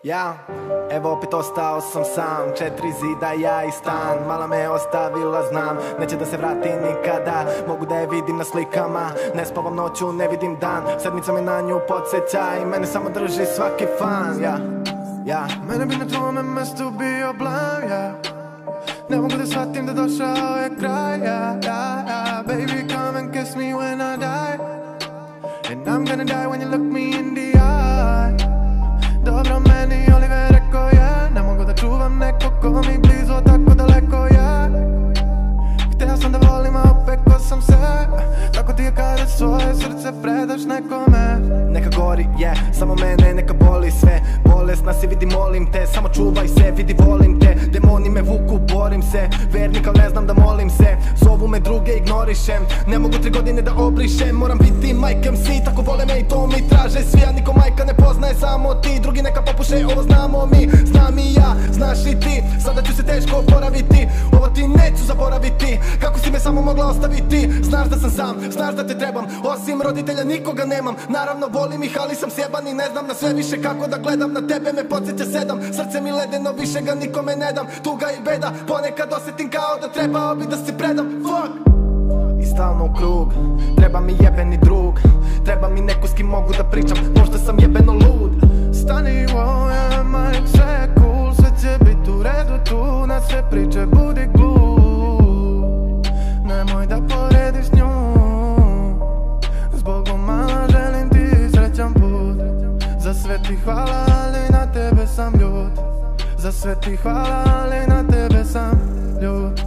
Ja, evo opet ostao sam sam, 4 zida ja i stan. Mala me ostavila, znam, neće da se vrati nikada. Mogu da je vidim na slikama, ne spavam noću, ne vidim dan. Sedmica me na nju podsjeća i mene samo drži svaki fan. Ja, mene bi na tvome mestu bio blam, ja. Ne mogu da shvatim da došao je kraj, ja. Baby, come and kiss me when I die, and I'm gonna die when you look me in the eye. Dobro meni Oliver rekao je, ne mogu da čuvam neko ko mi blizu tako daleko je. Hteo sam da volim, a opekao sam se. Tako ti je kada svoje srce predaš nekome. Neka gori, samo mene, neka boli sve. Bolest nas i vidi, molim te, samo čuvaj se, vidi, volim te. Demoni me vuku, borim se, vernik, al ne znam da molim se. Zovu me druge, ignorišem, ne mogu 3 godine da obrišem. Moram biti Mike MC, tako vole me i to mi traže svi. A niko majka ne poznaje, samo ti. Drugi neka popuše, ovo znamo mi. Znam i ja, znaš i ti. Sada ću se teško oporaviti, ovo ti neću zaboraviti. Kako si me samo mogla ostaviti? Znaš da sam sam, znaš da te trebam. Osim roditelja nikoga nemam. Naravno volim ih, ali sam sjeban i ne znam na sve više kako da gledam. Na tebe me podsjeća 7, srce mi ledeno, više ga nikome ne dam. Tuga i beda, ponekad osjetim kao da trebao bi da se predam. Fuck! I stalno u krug, treba mi jebeni drug. Treba mi neko s kim mogu da pričam, možda sam jebeno lud. Stani, wow, yeah, Mike, sve je cool, sve će bit u redu tu. Na sve priče budi glup, nemoj da porediš nju. Zbogom mala želim ti srećan put. Za sve ti hvala, ali na tebe sam ljut. Za sve ti hvala, ali na tebe sam ljut.